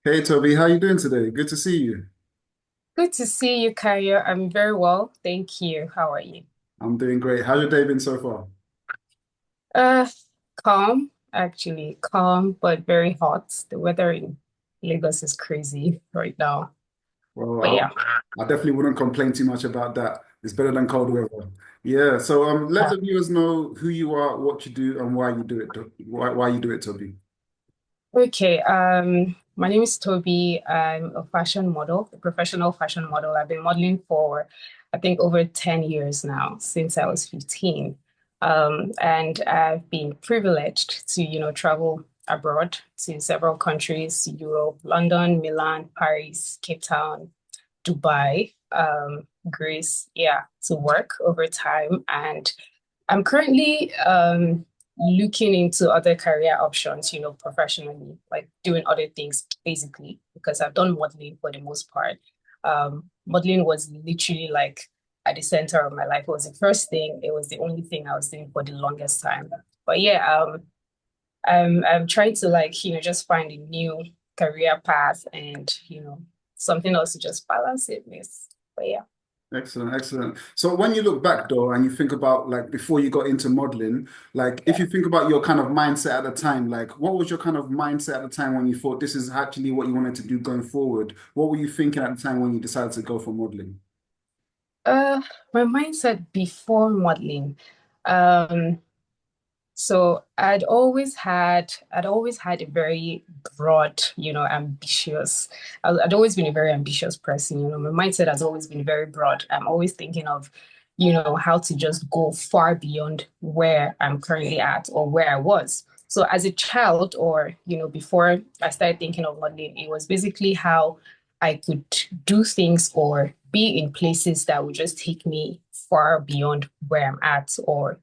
Hey Toby, how you doing today? Good to see you. Good to see you, Kayo. I'm very well. Thank you. How are you? I'm doing great. How's your day been so far? Uh, Calm, actually. Calm, but very hot. The weather in Lagos is crazy right now. But Well, yeah. I definitely wouldn't complain too much about that. It's better than cold weather. Yeah, so let Uh, the viewers know who you are, what you do, and why you do it. Why you do it, Toby. Okay, my name is Toby. I'm a fashion model, a professional fashion model. I've been modeling for, I think, over 10 years now, since I was 15. And I've been privileged to, travel abroad to several countries, Europe, London, Milan, Paris, Cape Town, Dubai, Greece, yeah, to work over time. And I'm currently looking into other career options, professionally, like doing other things basically, because I've done modeling for the most part. Modeling was literally like at the center of my life. It was the first thing, it was the only thing I was doing for the longest time. But yeah, I'm trying to like, just find a new career path and, something else to just balance it with. But yeah. Excellent, excellent. So when you look back though, and you think about like before you got into modeling, like if you think about your kind of mindset at the time, like what was your kind of mindset at the time when you thought this is actually what you wanted to do going forward? What were you thinking at the time when you decided to go for modeling? Uh, my mindset before modeling. Um, so I'd always had a very broad, ambitious. I'd always been a very ambitious person. My mindset has always been very broad. I'm always thinking of, how to just go far beyond where I'm currently at or where I was. So as a child, or before I started thinking of modeling, it was basically how I could do things or be in places that would just take me far beyond where I'm at, or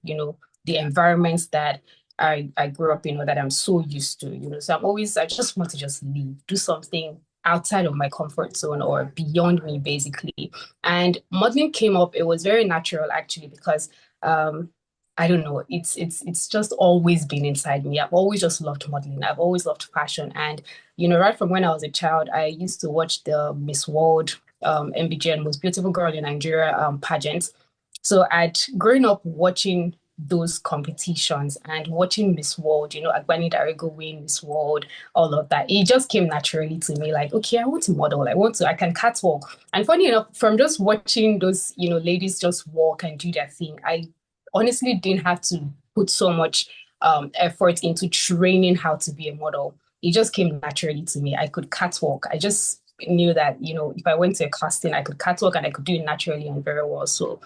the environments that I grew up in or that I'm so used to, So I just want to just leave, do something outside of my comfort zone or beyond me, basically. And modeling came up. It was very natural actually, because um I don't know, it's just always been inside me. I've always just loved modeling. I've always loved fashion. And right from when I was a child, I used to watch the Miss World MBGN, Most Beautiful Girl in Nigeria pageant. So I'd grown up watching those competitions and watching Miss World, Agbani Darego win Miss World, all of that. It just came naturally to me, like, okay, I want to model. I can catwalk. And funny enough, from just watching those, ladies just walk and do their thing, I honestly didn't have to put so much effort into training how to be a model. It just came naturally to me. I could catwalk. I just knew that, if I went to a casting, I could catwalk and I could do it naturally and very well. So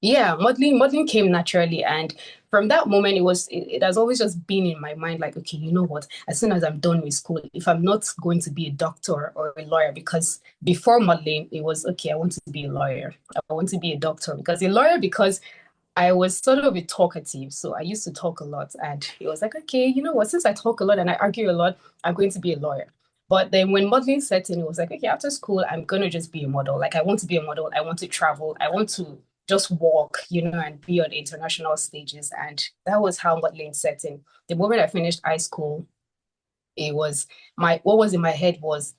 yeah, modeling came naturally, and from that moment, it has always just been in my mind. Like, okay, you know what? As soon as I'm done with school, if I'm not going to be a doctor or a lawyer, because before modeling, it was okay. I want to be a lawyer. I want to be a doctor because a lawyer because I was sort of a talkative, so I used to talk a lot, and it was like, okay, you know what? Since I talk a lot and I argue a lot, I'm going to be a lawyer. But then when modeling set in, it was like, okay, after school, I'm gonna just be a model. Like I want to be a model. I want to travel. I want to just walk, and be on international stages. And that was how modeling set in. The moment I finished high school, it was what was in my head was,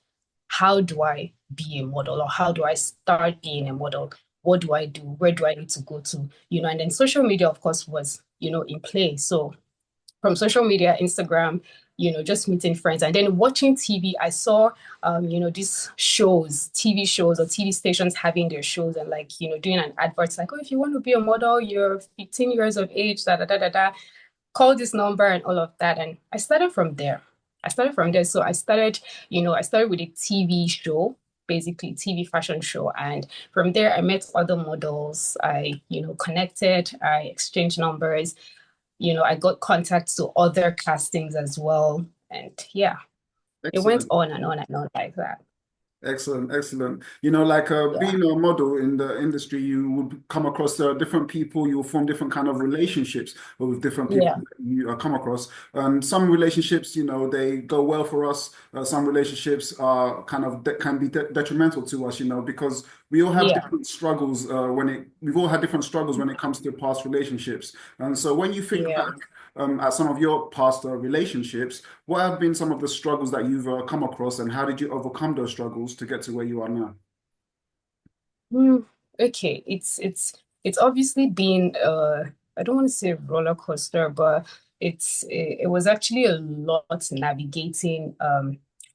how do I be a model, or how do I start being a model? What do I do? Where do I need to go to? And then social media, of course, was, in play. So from social media, Instagram, just meeting friends and then watching TV. I saw, these shows, TV shows or TV stations having their shows and like, doing an advert like, oh, if you want to be a model, you're 15 years of age, da da da da da, call this number and all of that. And I started from there. So I started with a TV show, basically TV fashion show. And from there, I met other models. I, connected, I exchanged numbers, I got contacts to other castings as well. And yeah, it went Excellent. on and on and on like that. Excellent, excellent. You know, like Yeah. being a model in the industry, you would come across different people. You will form different kind of relationships with different people Yeah. that you come across. And some relationships, they go well for us. Some relationships are kind of can be detrimental to us, because we all have Yeah. different struggles we've all had different struggles when it comes to past relationships. And so when you think back Yeah. at some of your past relationships, what have been some of the struggles that you've come across, and how did you overcome those struggles to get to where you are now? Mm, okay, it's obviously been I don't want to say roller coaster, but it was actually a lot navigating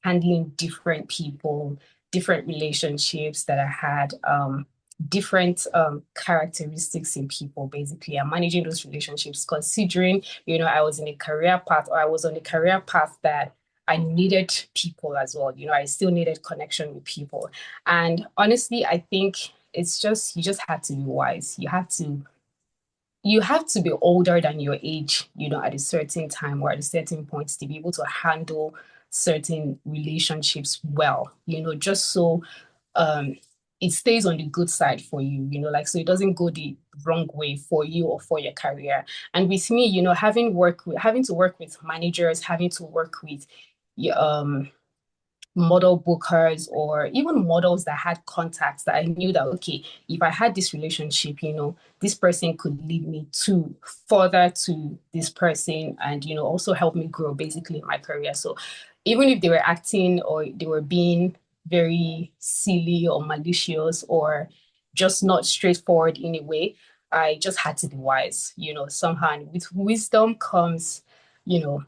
handling different people, different relationships that I had, different characteristics in people basically. I'm managing those relationships considering, I was in a career path or I was on a career path that I needed people as well. I still needed connection with people. And honestly, I think it's just you just have to be wise. You have to be older than your age, at a certain time or at a certain point to be able to handle certain relationships well, just so um it stays on the good side for you, like so it doesn't go the wrong way for you or for your career. And with me, having to work with managers, having to work with model bookers or even models that had contacts that I knew that, okay, if I had this relationship, this person could lead me to further to this person and, also help me grow basically in my career. So even if they were acting or they were being very silly or malicious or just not straightforward in a way, I just had to be wise, somehow. And with wisdom comes, you know,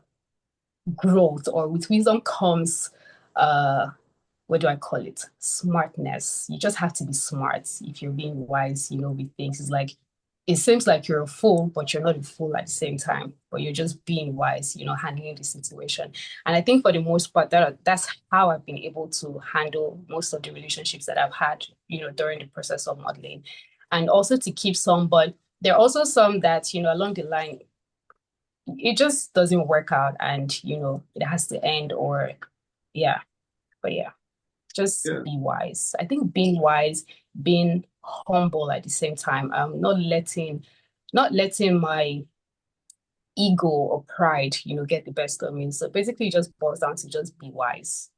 growth, or with wisdom comes uh what do I call it? Smartness. You just have to be smart if you're being wise, with things. It's like it seems like you're a fool, but you're not a fool at the same time. But you're just being wise, handling the situation. And I think for the most part, that's how I've been able to handle most of the relationships that I've had, during the process of modeling. And also to keep some, but there are also some that, along the line, it just doesn't work out and, it has to end or yeah. But yeah, just Yeah. be wise. I think being wise, being humble at the same time, not letting my ego or pride, get the best of me. So basically it just boils down to just be wise.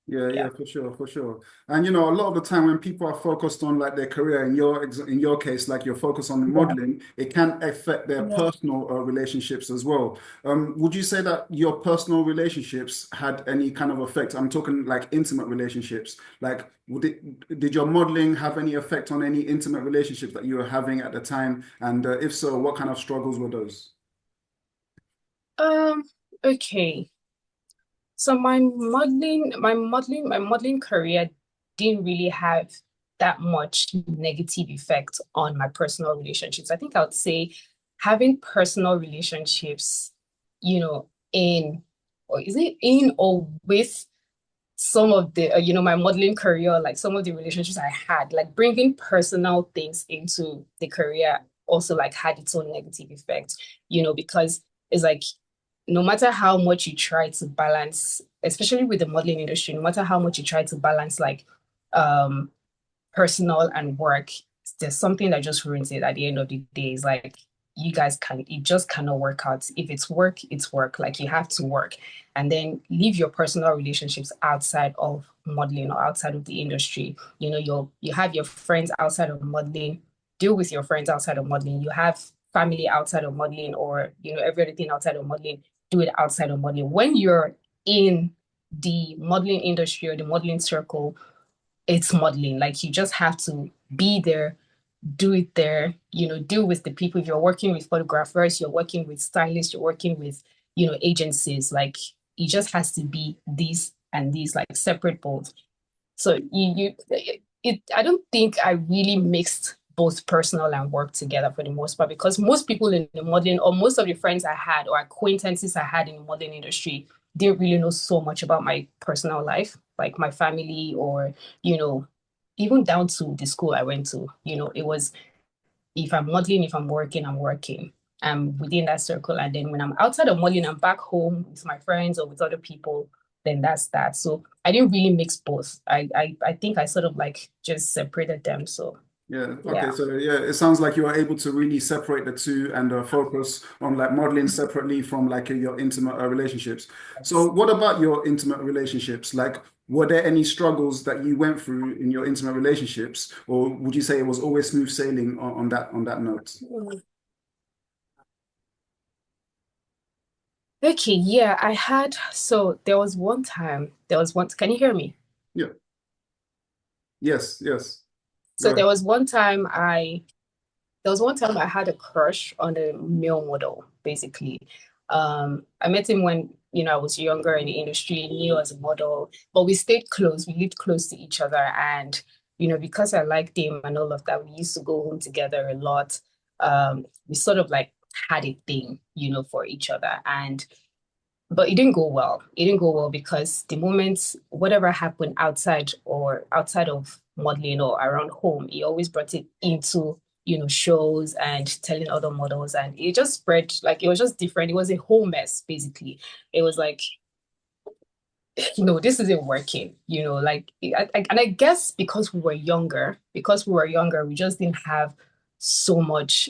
Yeah, Yeah. yeah, for sure, for sure. And a lot of the time when people are focused on like their career, in your case, like you're focused on Yeah. modeling, it can affect their Yeah. personal relationships as well. Would you say that your personal relationships had any kind of effect? I'm talking like intimate relationships. Like, did your modeling have any effect on any intimate relationships that you were having at the time? And if so, what kind of struggles were those? Um, okay. So my modeling career didn't really have that much negative effect on my personal relationships. I think I would say having personal relationships, in or is it in or with some of the my modeling career, like some of the relationships I had, like bringing personal things into the career also like had its own negative effect, because it's like no matter how much you try to balance, especially with the modeling industry, no matter how much you try to balance like um personal and work, there's something that just ruins it at the end of the day. It's like it just cannot work out. If it's work, it's work. Like you have to work and then leave your personal relationships outside of modeling or outside of the industry. You have your friends outside of modeling, deal with your friends outside of modeling. You have family outside of modeling or, every other thing outside of modeling, do it outside of modeling. When you're in the modeling industry or the modeling circle, it's modeling. Like you just have to be there, do it there, deal with the people. If you're working with photographers, you're working with stylists, you're working with, agencies, like it just has to be these and these, like separate both. So I don't think I really mixed both personal and work together for the most part because most people in the modeling or most of the friends I had or acquaintances I had in the modeling industry didn't really know so much about my personal life, like my family or, you know, even down to the school I went to, it was if I'm modeling, if I'm working, I'm working. I'm within that circle. And then when I'm outside of modeling, I'm back home with my friends or with other people, then that's that. So I didn't really mix both. I think I sort of like just separated them. So Yeah. Okay. yeah. So yeah, it sounds like you are able to really separate the two and focus on like modeling separately from like your intimate relationships. So Yes. what about your intimate relationships? Like, were there any struggles that you went through in your intimate relationships, or would you say it was always smooth sailing on that note? Okay, yeah, I had so there was one time, can you hear me? Yeah. Yes, yes. Go So ahead. there was one time I had a crush on a male model, basically. I met him when, I was younger in the industry, knew as a model, but we stayed close. We lived close to each other. And, because I liked him and all of that, we used to go home together a lot. We sort of like had a thing, for each other. But it didn't go well. It didn't go well because the moment whatever happened outside or outside of modeling or around home, he always brought it into, shows and telling other models. And it just spread, like it was just different. It was a whole mess, basically. It was like, no, this isn't working, like and I guess because we were younger, we just didn't have so much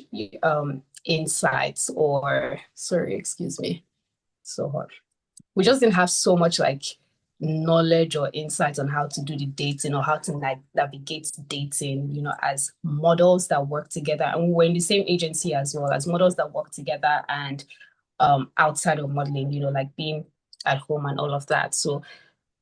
insights or sorry, excuse me. So hot. We just didn't have so much like knowledge or insight on how to do the dating or how to like navigate dating, as models that work together. And we were in the same agency as well as models that work together and outside of modeling, like being at home and all of that. So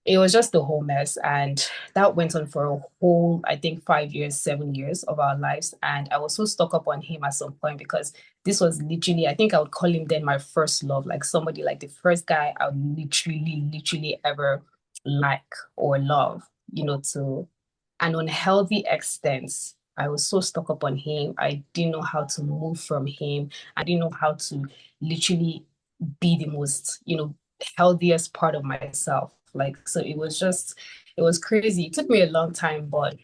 it was just a whole mess. And that went on for a whole, I think, 5 years, 7 years of our lives. And I was so stuck up on him at some point because this was literally, I think I would call him then my first love, like somebody like the first guy I would literally ever like or love, to an unhealthy extent. I was so stuck up on him. I didn't know how to move from him. I didn't know how to literally be the most, healthiest part of myself. Like, so it was crazy. It took me a long time, but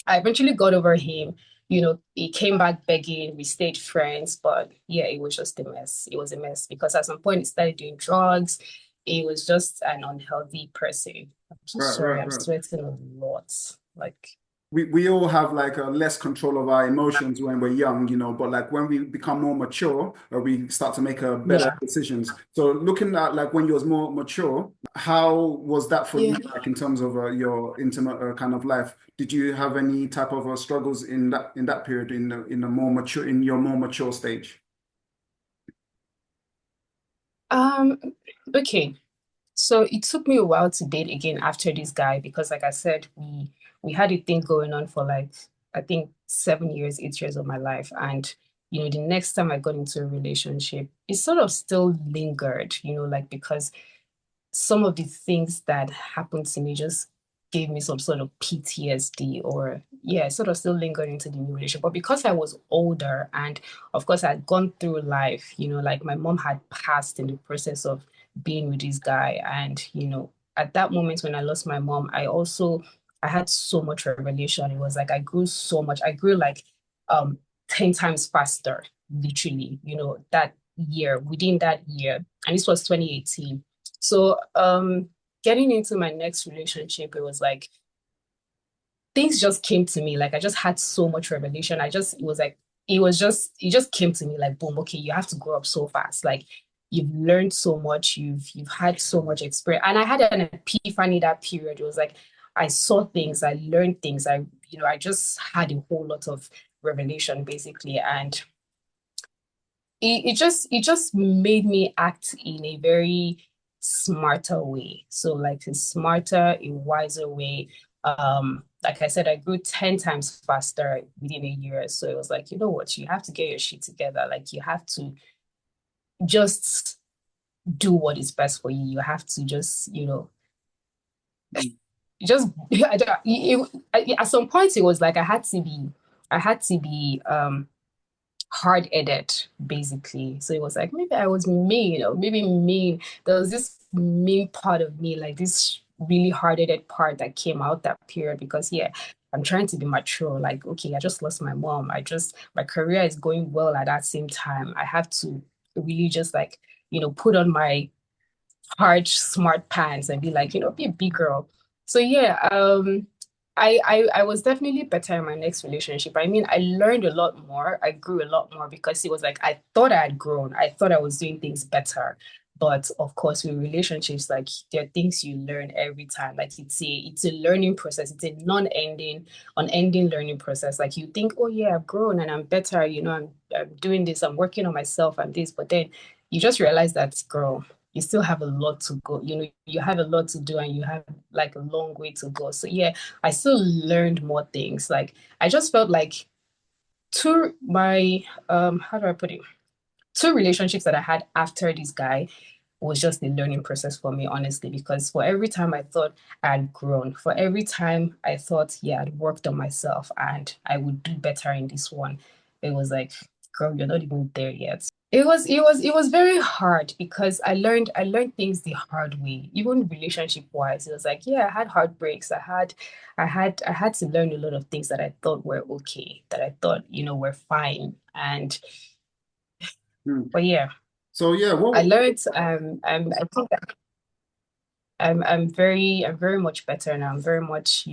I eventually got over him. He came back begging. We stayed friends, but yeah, it was just a mess. It was a mess because at some point he started doing drugs. He was just an unhealthy person. I'm so Right, sorry. right, I'm right. sweating a lot. Like, We all have like a less control of our emotions when we're young, but like when we become more mature, we start to make a better yeah. decisions. So looking at like when you was more mature, how was that for you, Yeah. like in terms of your intimate kind of life? Did you have any type of struggles in that period in the more mature in your more mature stage? Um, okay. So it took me a while to date again after this guy because, like I said, we had a thing going on for like I think 7 years, 8 years of my life, and the next time I got into a relationship, it sort of still lingered, like because some of the things that happened to me just gave me some sort of PTSD or yeah, sort of still lingered into the new relationship. But because I was older and of course I'd gone through life, like my mom had passed in the process of being with this guy. And, at that moment when I lost my mom, I had so much revelation. It was like I grew so much. I grew like 10 times faster, literally, that year, within that year. And this was 2018. So, getting into my next relationship, it was like things just came to me. Like I just had so much revelation. It was like, it just came to me like, boom, okay, you have to grow up so fast. Like you've learned so much, you've had so much experience. And I had an epiphany that period. It was like, I saw things, I learned things. I just had a whole lot of revelation basically. And it just made me act in a very smarter way. So like a smarter, a wiser way. Like I said, I grew 10 times faster within a year. So it was like, you know what, you have to get your shit together. Like you have to just do what is best for you. You have to just, just at some point it was like I had to be hard-headed, basically. So it was like maybe I was mean, or maybe mean. There was this mean part of me, like this really hard-headed part that came out that period because yeah, I'm trying to be mature. Like, okay, I just lost my mom. My career is going well at that same time. I have to really just like, put on my hard, smart pants and be like, be a big girl. So yeah, I was definitely better in my next relationship. I mean, I learned a lot more. I grew a lot more because it was like I thought I had grown. I thought I was doing things better. But of course, with relationships, like there are things you learn every time. Like it's a learning process. It's a non-ending, unending learning process. Like you think, oh yeah, I've grown and I'm better. I'm doing this. I'm working on myself and this. But then you just realize that, girl. you still have a lot to go. You have a lot to do and you have like a long way to go. So yeah, I still learned more things. Like I just felt like two my how do I put it? Two relationships that I had after this guy was just a learning process for me, honestly, because for every time I thought I had grown, for every time I thought, yeah, I'd worked on myself and I would do better in this one, it was like, girl, you're not even there yet. It was very hard because I learned things the hard way, even relationship wise. It was like, yeah, I had heartbreaks. I had to learn a lot of things that I thought were okay, that I thought, were fine. And Mm. but yeah, So yeah, I what learned I think I'm very much better now. I'm very much,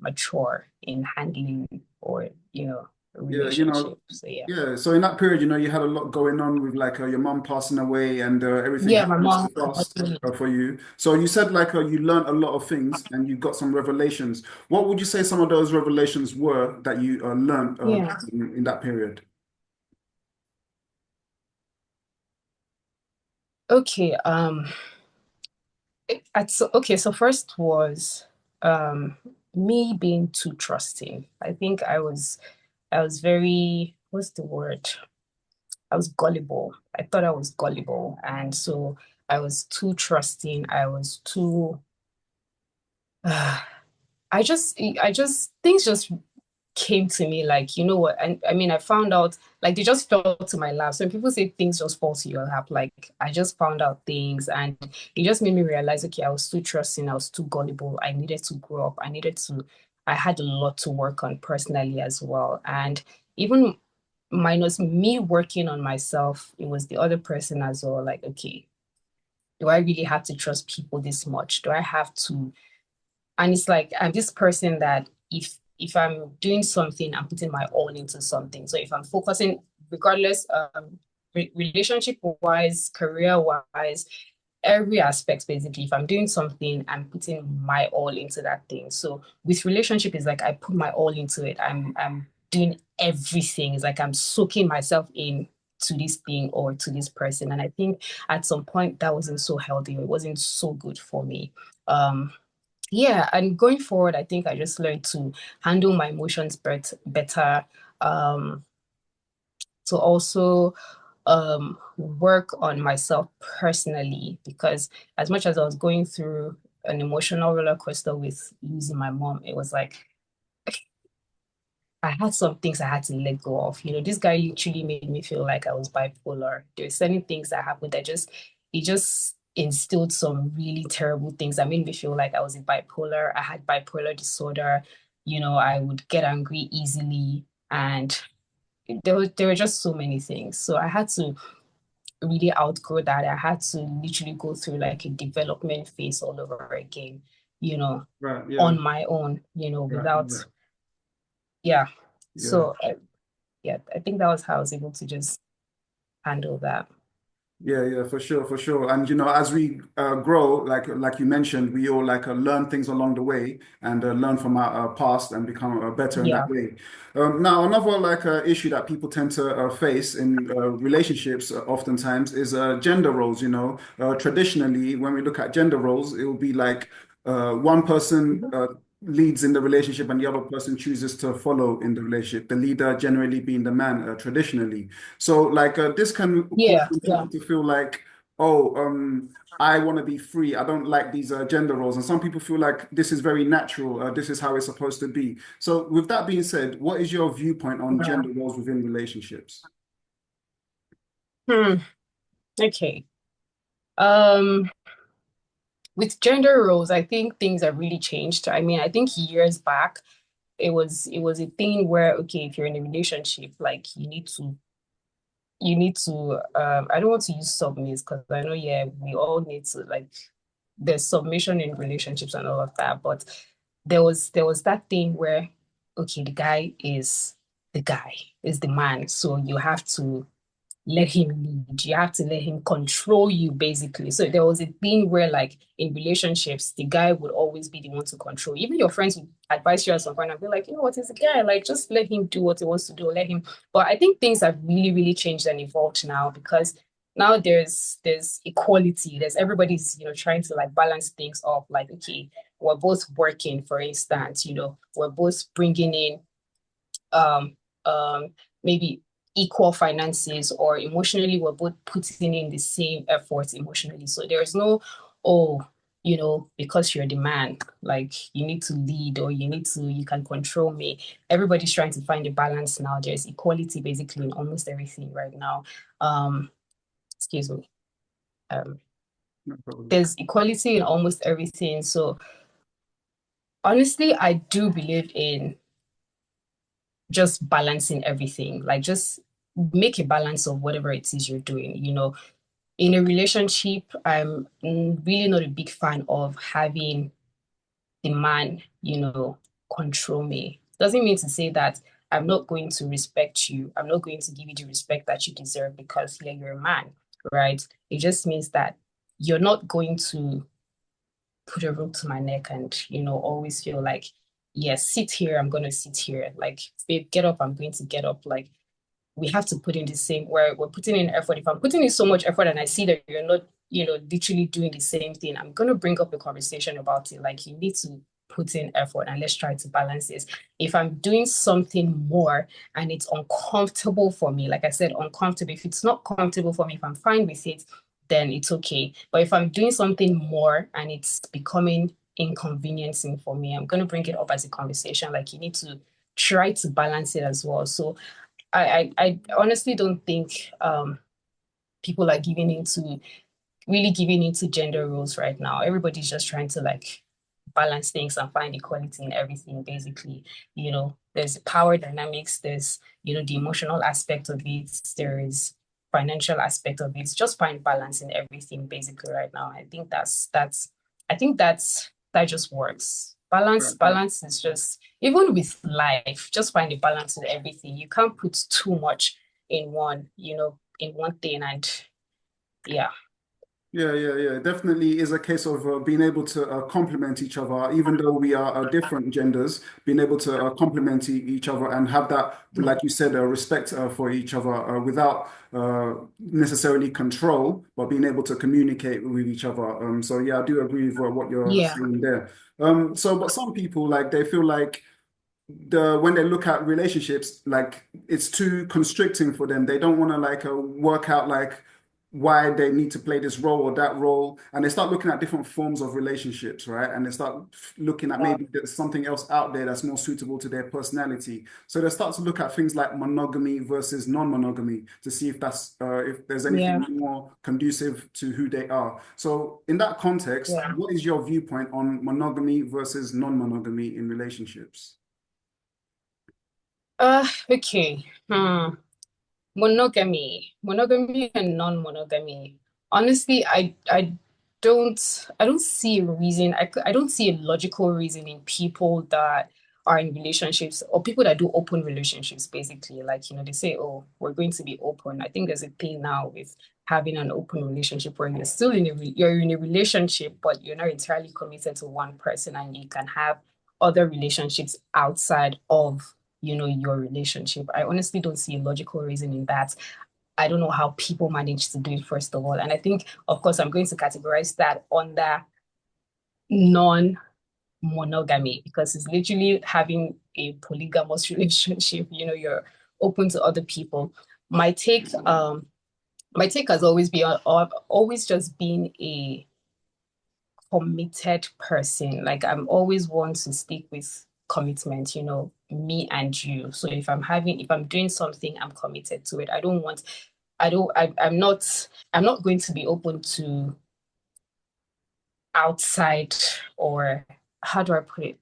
mature in handling or, a yeah, relationship. So yeah. yeah. So in that period, you had a lot going on with like your mom passing away and everything Yeah, my happened so mom. fast for you. So you said like you learned a lot of things and you got some revelations. What would you say some of those revelations were that you learned Yeah. in that period? Okay. Okay, so first was um me being too trusting. I think I was very, what's the word? I was gullible. I thought I was gullible. And so I was too trusting. I was too things just came to me like, you know what? And I mean, I found out like they just fell to my lap. So when people say things just fall to your lap, like I just found out things and it just made me realize, okay, I was too trusting, I was too gullible. I needed to grow up. I had a lot to work on personally as well. And even minus me working on myself, it was the other person as well. Like, okay, do I really have to trust people this much? Do I have to and it's like I'm this person that if I'm doing something, I'm putting my all into something. So if I'm focusing, regardless, relationship wise, career wise, every aspect basically, if I'm doing something, I'm putting my all into that thing. So with relationship, it's like I put my all into it. I'm doing everything. It's like I'm soaking myself in to this thing or to this person. And I think at some point that wasn't so healthy. It wasn't so good for me. Um, yeah, and going forward, I think I just learned to handle my emotions better, um, to also work on myself personally, because as much as I was going through an emotional roller coaster with losing my mom, it was like I had some things I had to let go of. This guy literally made me feel like I was bipolar. There were certain things that happened that it just instilled some really terrible things that made me feel like I was a bipolar. I had bipolar disorder. I would get angry easily, and there were just so many things. So I had to really outgrow that. I had to literally go through like a development phase all over again, you know, Right, yeah, on my own, right, without, right. yeah. Yeah. So yeah, I think that was how I was able to just handle that. Yeah, yeah, for sure, for sure. And as we grow, like you mentioned, we all like learn things along the way and learn from our past and become better in that Yeah. way. Now, another like issue that people tend to face in relationships oftentimes is gender roles. Traditionally, when we look at gender roles, it will be like one person Mhm. leads in the relationship and the other person chooses to follow in the relationship. The leader generally being the man, traditionally. So like this can cause Yeah, some yeah. people to feel like, oh, I want to be free. I don't like these gender roles. And some people feel like this is very natural. This is how it's supposed to be. So with that being said, what is your viewpoint on Yeah. gender roles within relationships? Hmm. Okay. Um, with gender roles, I think things have really changed. I mean, I think years back, it was a thing where, okay, if you're in a relationship, like you need to I don't want to use submiss because I know, yeah, we all need to like there's submission in relationships and all of that, but there was that thing where, okay, the guy is the man, so you have to let him lead. You have to let him control you, basically. So there was a thing where, like, in relationships, the guy would always be the one to control. Even your friends would advise you at some point and be like, you know what, it's a guy, like, just let him do what he wants to do, let him. But I think things have really, really changed and evolved now because now there's equality. There's everybody's, trying to like balance things up. Like, okay, we're both working, for instance, we're both bringing in um um maybe equal finances, or emotionally we're both putting in the same efforts emotionally. So there's no, oh, because you're the man, like you need to lead, or you can control me. Everybody's trying to find a balance now. There's equality basically in almost everything right now. Excuse me. Um, No problem. there's equality in almost everything. So honestly, I do believe in just balancing everything. Like just make a balance of whatever it is you're doing. In a relationship, I'm really not a big fan of having the man, control me. Doesn't mean to say that I'm not going to respect you. I'm not going to give you the respect that you deserve because, yeah, you're a man, right? It just means that you're not going to put a rope to my neck and, always feel like, yes, sit here, I'm going to sit here. Like, babe, get up, I'm going to get up. Like, we have to put in the same, where we're putting in effort. If I'm putting in so much effort and I see that you're not, literally doing the same thing, I'm going to bring up a conversation about it. Like, you need to put in effort and let's try to balance this. If I'm doing something more and it's uncomfortable for me, like I said, uncomfortable, if it's not comfortable for me, if I'm fine with it, then it's okay. But if I'm doing something more and it's becoming inconveniencing for me, I'm going to bring it up as a conversation. Like, you need to try to balance it as well. So I honestly don't think people are really giving into gender roles right now. Everybody's just trying to like balance things and find equality in everything, basically. There's power dynamics, there's, the emotional aspect of it, there is financial aspect of it. Just find balance in everything, basically, right now. I think that just works. Balance, Right, right. balance is just, even with life, just find a balance in everything. You can't put too much in one thing, and yeah. Yeah, yeah, yeah. Definitely is a case of being able to complement each other, even though we are different genders, being able to complement each other and have that, like you said, respect for each other without necessarily control, but being able to communicate with each other. So yeah, I do agree with what you're Yeah. saying there. But some people like they feel like when they look at relationships, like it's too constricting for them. They don't want to like work out like why they need to play this role or that role, and they start looking at different forms of relationships, right? And they start looking at maybe there's something else out there that's more suitable to their personality. So they start to look at things like monogamy versus non-monogamy to see if there's Yeah. anything more conducive to who they are. So in that context, Yeah. what is your viewpoint on monogamy versus non-monogamy in relationships? Okay. Monogamy and non-monogamy. Honestly, I don't see a reason. I don't see a logical reason in people that are in relationships, or people that do open relationships, basically. Like, they say, oh, we're going to be open. I think there's a thing now with having an open relationship where you're in a relationship, but you're not entirely committed to one person, and you can have other relationships outside of your relationship. I honestly don't see a logical reason in that. I don't know how people manage to do it, first of all. And I think, of course, I'm going to categorize that under non-monogamy, because it's literally having a polygamous relationship. You're open to other people. My take, my take has always been, I've always just been a committed person. Like, I'm always one to stick with commitment, me and you. So if I'm doing something, I'm committed to it. I'm not going to be open to outside, or how do I put it?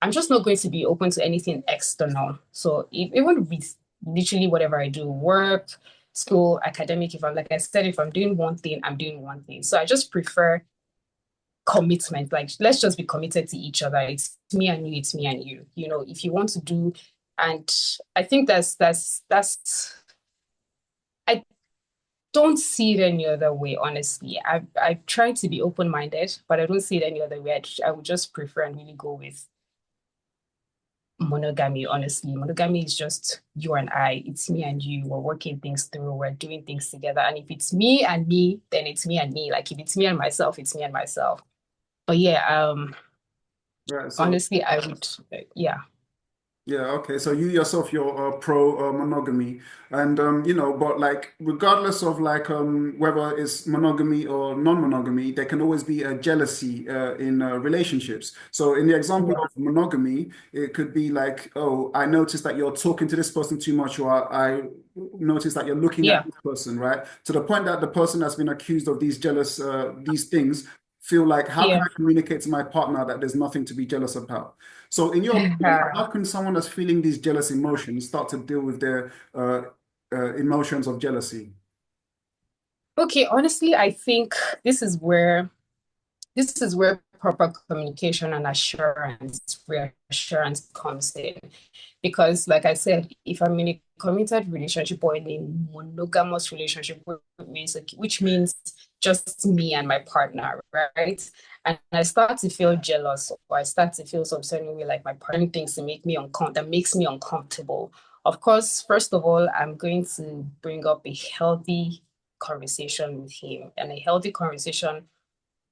I'm just not going to be open to anything external. So even with literally whatever I do, work, school, academic, like I said, if I'm doing one thing, I'm doing one thing. So I just prefer commitment. Like, let's just be committed to each other. It's me and you, it's me and you. If you want to do, and I think I don't see it any other way, honestly. I try to be open-minded, but I don't see it any other way. I would just prefer and really go with monogamy, honestly. Monogamy is just you and I. It's me and you. We're working things through. We're doing things together. And if it's me and me, then it's me and me. Like if it's me and myself, it's me and myself. But yeah, Right. So honestly, I would, yeah, yeah, okay. So you yourself, you're pro monogamy, and but like regardless of like whether it's monogamy or non-monogamy, there can always be a jealousy in relationships. So in the example yeah, of monogamy, it could be like, oh, I noticed that you're talking to this person too much, or I noticed that you're looking at yeah, this person, right? To the point that the person that's been accused of these jealous these things feel like, how can yeah. I communicate to my partner that there's nothing to be jealous about? So, in your opinion, how can someone that's feeling these jealous emotions start to deal with their emotions of jealousy? Okay, honestly, I think this is where this is where proper communication and assurance, reassurance comes in. Because, like I said, if I'm in a committed relationship or in a monogamous relationship, which means just me and my partner, right? And I start to feel jealous, or I start to feel some certain way, like my partner thinks to make me uncomfortable, that makes me uncomfortable. Of course, first of all, I'm going to bring up a healthy conversation with him and a healthy conversation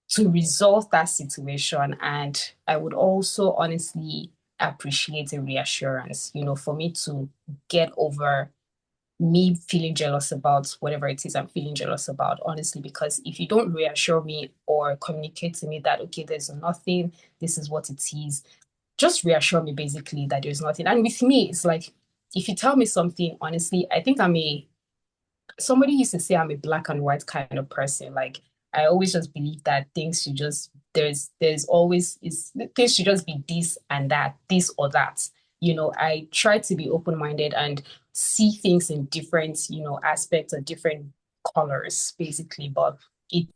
to resolve that situation. And I would also honestly appreciate a reassurance, for me to get over me feeling jealous about whatever it is I'm feeling jealous about, honestly, because if you don't reassure me or communicate to me that, okay, there's nothing, this is what it is, just reassure me basically that there's nothing. And with me, it's like, if you tell me something, honestly, I think somebody used to say I'm a black and white kind of person. Like I always just believe that things should just there's always is things should just be this and that, this or that. I try to be open-minded and see things in different, aspects or different colors, basically. But if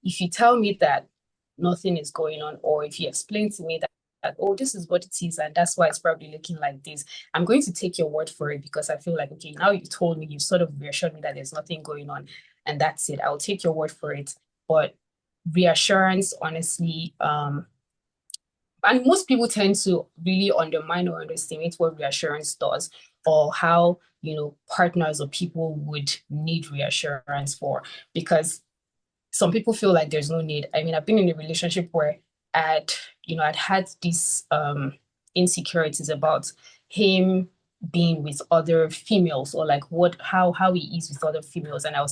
you tell me that nothing is going on, or if you explain to me that, oh, this is what it is, and that's why it's probably looking like this, I'm going to take your word for it because I feel like, okay, now you told me, you sort of reassured me that there's nothing going on, and that's it. I'll take your word for it. But reassurance, honestly, and most people tend to really undermine or underestimate what reassurance does, or how, partners or people would need reassurance for, because some people feel like there's no need. I mean, I've been in a relationship where I'd, I'd had these insecurities about him being with other females, or like how he is with other females. And I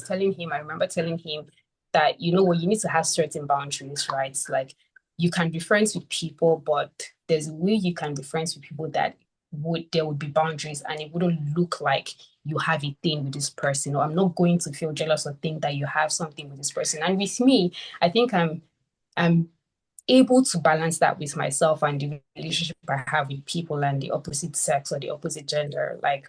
remember telling him that, what, you need to have certain boundaries, right? Like you can be friends with people, but there's a way you can be friends with people that there would be boundaries, and it wouldn't look like you have a thing with this person, or I'm not going to feel jealous or think that you have something with this person. And with me, I think I'm able to balance that with myself and the relationship I have with people and the opposite sex or the opposite gender. Like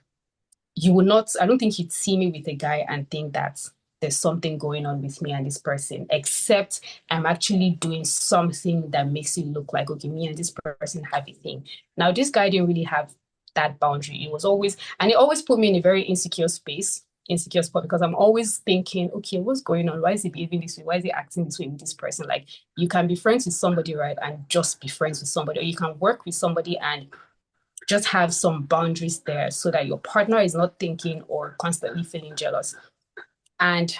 you would not, I don't think you'd see me with a guy and think that there's something going on with me and this person, except I'm actually doing something that makes it look like, okay, me and this person have a thing. Now, this guy didn't really have that boundary. And it always put me in a very insecure spot, because I'm always thinking, okay, what's going on? Why is he behaving this way? Why is he acting this way with this person? Like, you can be friends with somebody, right? And just be friends with somebody, or you can work with somebody and just have some boundaries there so that your partner is not thinking or constantly feeling jealous. And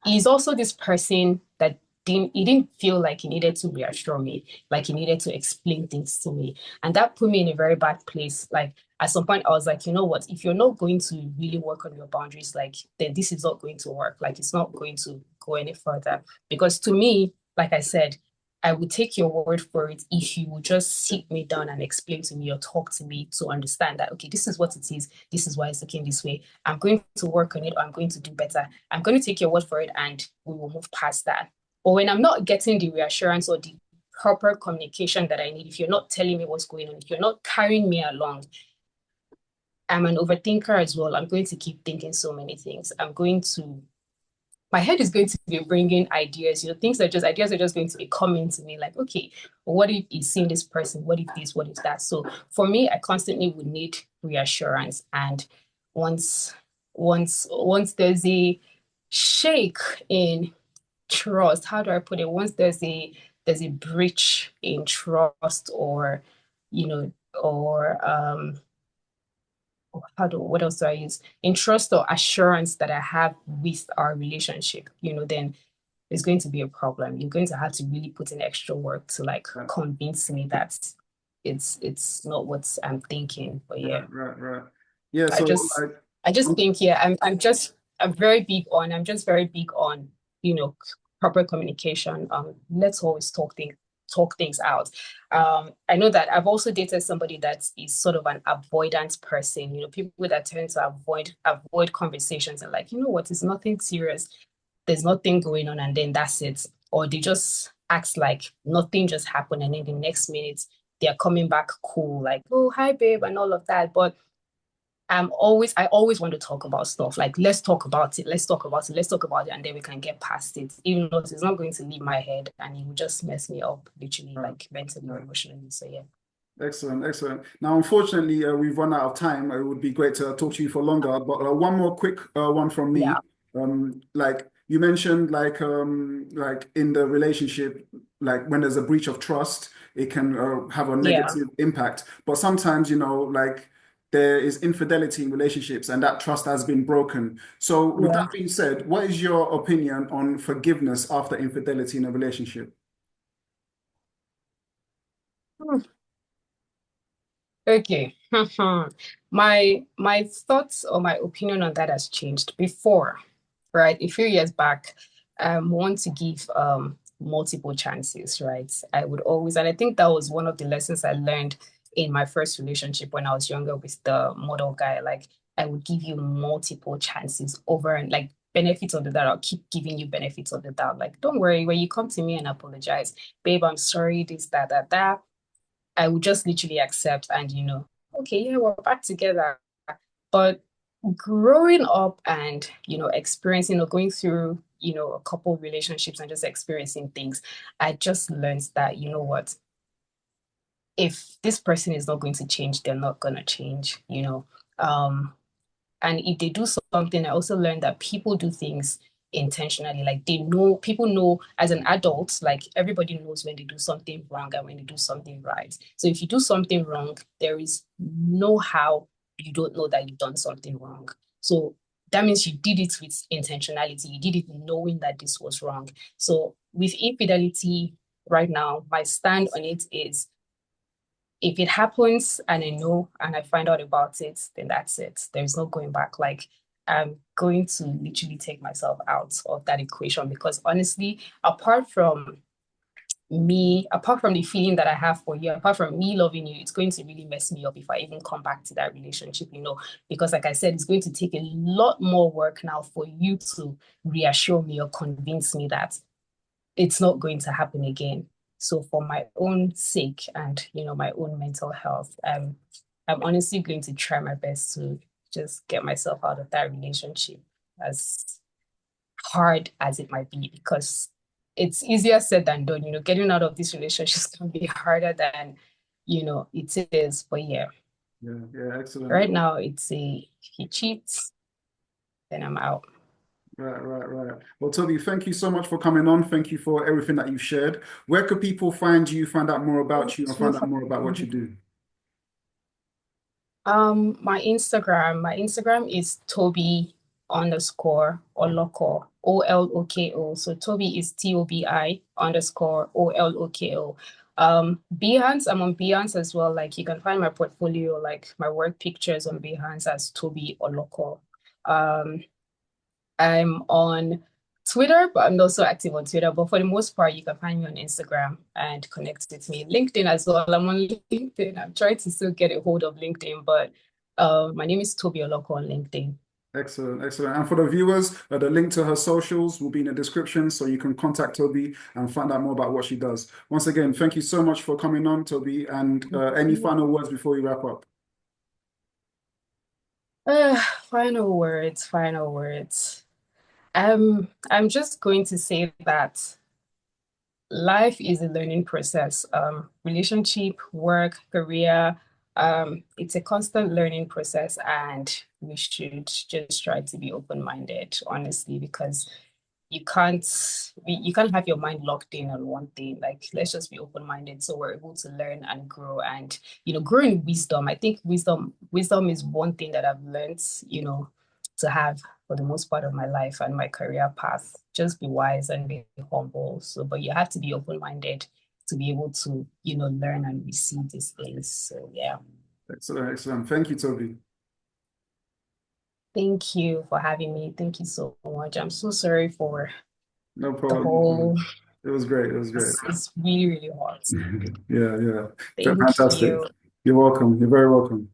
he's also this person that he didn't feel like he needed to reassure me, like he needed to explain things to me. And that put me in a very bad place. Like at some point, I was like, you know what, if you're not going to really work on your boundaries, like then this is not going to work. Like it's not going to go any further. Because to me, like I said, I would take your word for it if you would just sit me down and explain to me or talk to me to understand that, okay, this is what it is. This is why it's looking this way. I'm going to work on it, or I'm going to do better. I'm going to take your word for it, and we will move past that. But when I'm not getting the reassurance or the proper communication that I need, if you're not telling me what's going on, if you're not carrying me along, I'm an overthinker as well. I'm going to keep thinking so many things. My head is going to be bringing ideas, ideas are just going to be coming to me like, okay, well, what if he's seen this person? What if this? What if that? So for me, I constantly would need reassurance. And once, once there's a shake in trust, how do I put it? Once there's a breach in trust, or or what else do I use? In trust or assurance that I have with our relationship, then there's going to be a problem. You're going to have to really put in extra work to like Yeah, convince me that it's not what I'm thinking. But yeah, yeah, right, right. Yeah, I so just like, I just um, think, yeah, I'm just very big on, you know, proper communication. Let's always talk things out. I know that I've also dated somebody that is sort of an avoidant person, people that tend to avoid conversations and like, you know what, it's nothing serious. There's nothing going on, and then that's it. Or they just act like nothing just happened, and then the next minute they're coming back cool, like, oh, hi, babe, and all of that. But I always want to talk about stuff. Like, let's talk about it. Let's talk about it. Let's talk about it. And then we can get past it. Even though it's not going to leave my head and it will just mess me up, literally, right, like mentally or right. emotionally. So yeah. Excellent, excellent. Now, unfortunately, we've run out of time. It would be great to talk to you for longer, but one more quick one from me. Yeah. Like you mentioned, like in the relationship, like when there's a breach of trust, it can have a Yeah. negative impact. But sometimes, like there is infidelity in relationships, and that trust has been broken. So, with Yeah. that being said, what is your opinion on forgiveness after infidelity in a relationship? Hmm. Okay. My thoughts or my opinion on that has changed. Before, right? A few years back, want to give multiple chances, right? I would always, and I think that was one of the lessons I learned in my first relationship when I was younger with the model guy. Like, I would give you multiple chances over and like benefits of the doubt. I'll keep giving you benefits of the doubt. Like, don't worry, when you come to me and apologize, babe, I'm sorry, this, that. I would just literally accept and, okay, yeah, we're back together. But growing up and, experiencing or going through, a couple of relationships and just experiencing things, I just learned that, you know what, if this person is not going to change, they're not going to change. Um, and if they do something, I also learned that people do things intentionally. Like people know as an adult, like everybody knows when they do something wrong and when they do something right. So if you do something wrong, there is no how you don't know that you've done something wrong. So that means you did it with intentionality. You did it knowing that this was wrong. So with infidelity right now, my stand on it is if it happens and I know and I find out about it, then that's it. There's no going back. Like, I'm going to literally take myself out of that equation because honestly, apart from the feeling that I have for you, apart from me loving you, it's going to really mess me up if I even come back to that relationship, because like I said, it's going to take a lot more work now for you to reassure me or convince me that it's not going to happen again. So for my own sake and my own mental health, I'm honestly going to try my best to just get myself out of that relationship, as hard as it might be, because it's easier said than done. Getting out of these relationships can be harder than it is. But yeah, Yeah, yeah, excellent. right now it's if he cheats, then I'm out. Right, right, right. Well, Toby, thank you so much for coming on. Thank you for everything that you've shared. Where could people find you, find out more about you, and find out more about what you do? My Instagram is Tobi underscore Oloko, Oloko. So Tobi is Tobi underscore Oloko. Behance, I'm on Behance as well. Like, you can find my portfolio, like my work pictures on Behance as Tobi Oloko. Um, I'm on Twitter, but I'm not so active on Twitter. But for the most part, you can find me on Instagram and connect with me. LinkedIn as well. I'm on LinkedIn. I'm trying to still get a hold of LinkedIn, but my name is Tobi Oloko on LinkedIn. Excellent, excellent. And for the viewers, the link to her socials will be in the description so you can contact Toby and find out more about what she does. Once again, thank you so much for coming on, Toby. And any final words before we wrap up? Final words, final words. I'm just going to say that life is a learning process. Relationship, work, career, it's a constant learning process, and we should just try to be open-minded, honestly, because you can't have your mind locked in on one thing. Like, let's just be open-minded so we're able to learn and grow and, grow in wisdom. I think wisdom is one thing that I've learned, to have for the most part of my life and my career path. Just be wise and be humble. So, but you have to be open-minded to be able to, learn and receive these things. So yeah. Excellent, excellent. Thank you, Toby. Thank you for having me. Thank you so much. I'm so sorry for No the problem, no whole, problem. It was great. It was great. it's really, really hot. Yeah, yeah. Thank Fantastic. you. You're welcome. You're very welcome.